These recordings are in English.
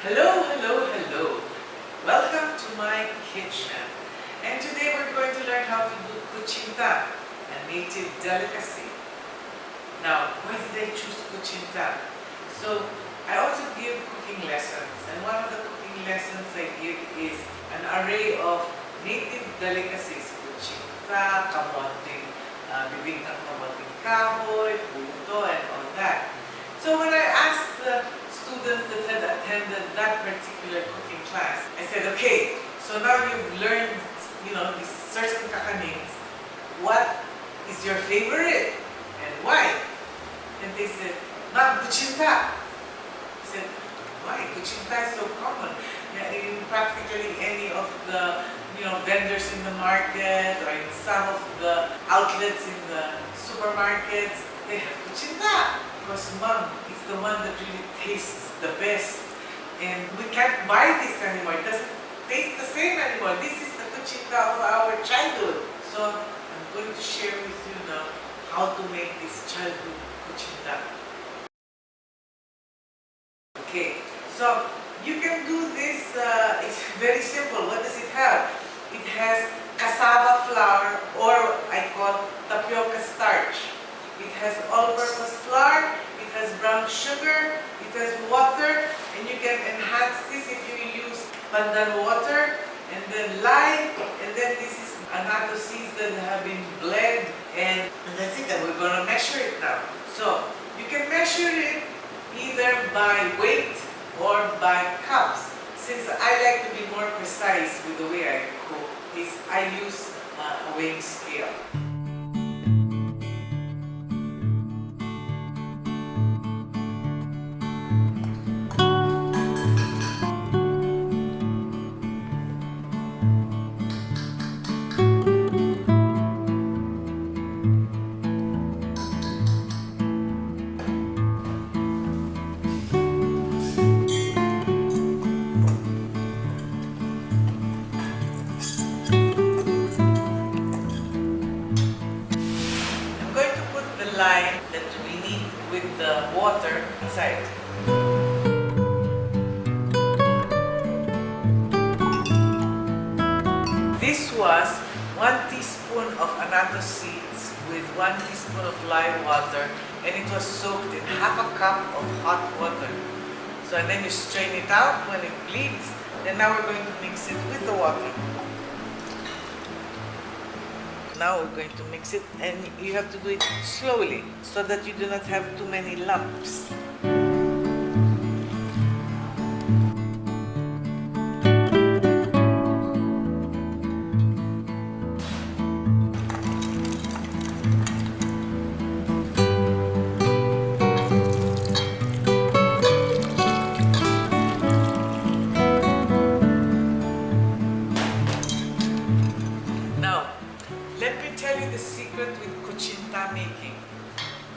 Hello, hello, hello. Welcome to my kitchen. And today we're going to learn how to do Cuchinta, a native delicacy. Now, why did I choose Cuchinta? So, I also give cooking lessons. And one of the cooking lessons I give is an array of native delicacies. Cuchinta, kamoting, bibingkang kamoting kahoy, puto, and all that. So when I asked the students that had attended that particular cooking class, I said, okay, so now you've learned, these certain kakanins. What is your favorite and why? And they said, Ma'am, Cuchinta. I said, why? Cuchinta is so common. Yeah, in practically any of the vendors in the market or in some of the outlets in the supermarkets, they have Cuchinta. Because Mom, it's the one that really tastes the best. And we can't buy this anymore. It doesn't taste the same anymore. This is the Cuchinta of our childhood. So I'm going to share with you now how to make this childhood Cuchinta. Okay, so you can do this, it's very simple. What does it have? It has cassava flour, or I call tapioca starch. It has all-purpose flour, it has brown sugar, it has water, and you can enhance this if you use pandan water, and then lye, and then this is annatto seeds that have been bled, and that's it, and we're going to measure it now. So, you can measure it either by weight or by cups. Since I like to be more precise with the way I cook, I use a weighing scale. Lime that we need with the water inside. This was 1 teaspoon of annatto seeds with 1 teaspoon of lye water, and it was soaked in half a cup of hot water. So and then you strain it out when it bleeds. Then now we're going to mix it with the water. Now we're going to mix it, and you have to do it slowly so that you do not have too many lumps. Let me tell you the secret with Cuchinta making.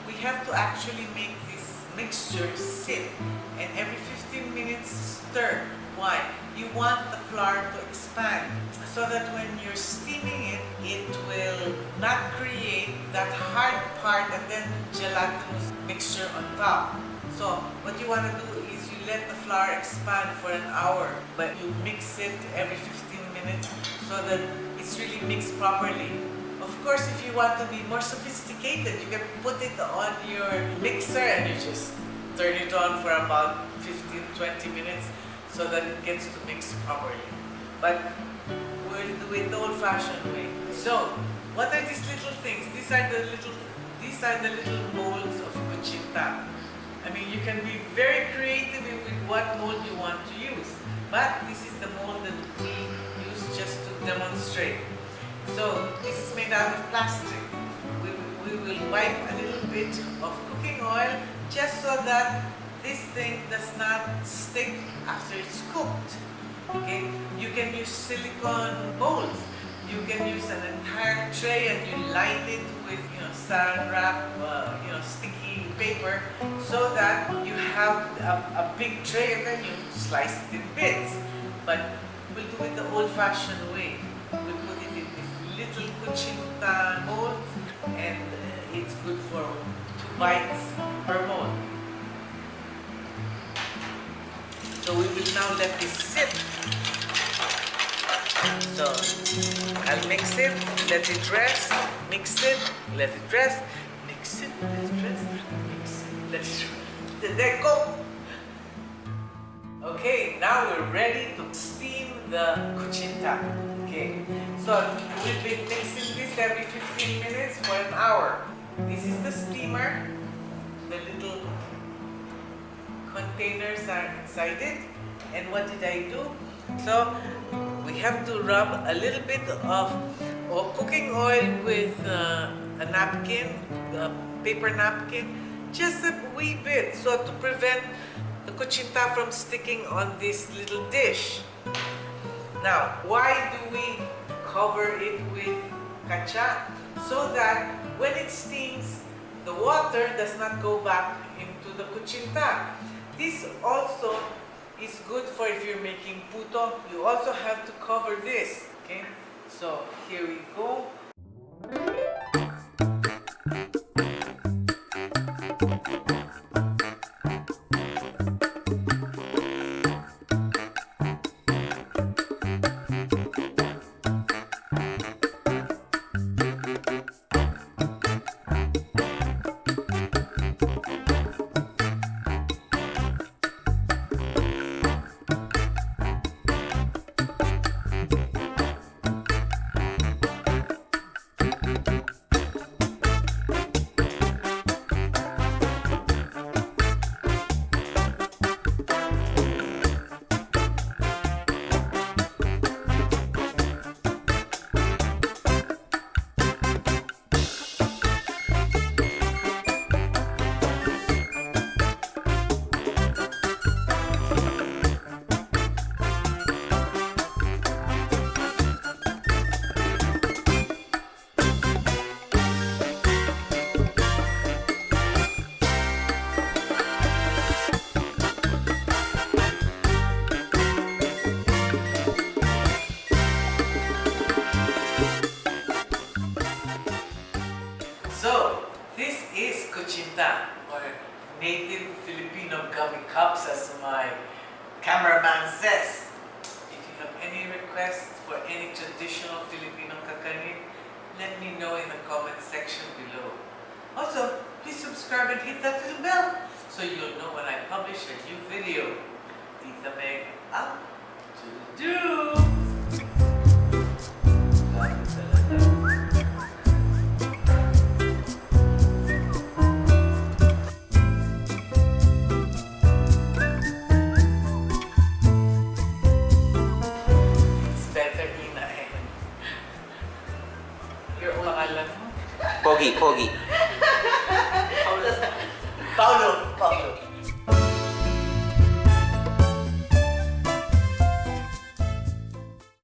We have to actually make this mixture sit, and every 15 minutes stir. Why? You want the flour to expand so that when you're steaming it, it will not create that hard part and then gelatinous mixture on top. So what you want to do is you let the flour expand for an hour, but you mix it every 15 minutes so that it's really mixed properly. Of course, if you want to be more sophisticated, you can put it on your mixer and you just turn it on for about 15-20 minutes so that it gets to mix properly. But we'll do it the old-fashioned way. So, what are these little things? These are the little molds of Cuchinta. I mean, you can be very creative with what mold you want to use. But this is the mold that we use just to demonstrate. So this is made out of plastic. We will wipe a little bit of cooking oil just so that this thing does not stick after it's cooked. Okay? You can use silicone bowls. You can use an entire tray and you line it with saran wrap, sticky paper, so that you have a big tray and then you slice it in bits. But we'll do it the old-fashioned way. We put it in this little Cuchinta mold, and it's good for 2 bites per mold. So we will now let this sit. So I'll mix it, let it rest, mix it, let it rest, mix it, let it rest, mix it, let it rest. There go! Okay, now we're ready to steam the Cuchinta. Okay, so we've been mixing this every 15 minutes for an hour. This is the steamer. The little containers are inside it. And what did I do? So we have to rub a little bit of cooking oil with a napkin, a paper napkin, just a wee bit, so to prevent the Cuchinta from sticking on this little dish. Now, why do we cover it with kacha? So that when it steams, the water does not go back into the Cuchinta. This also is good for if you're making puto. You also have to cover this. Okay, so here we go. So, this is Cuchinta, or native Filipino gummy cups, as my cameraman says. If you have any requests for any traditional Filipino kakanin, let me know in the comment section below. Also, please subscribe and hit that little bell so you'll know when I publish a new video. Tita Meg out to do. Pogi. Paulo.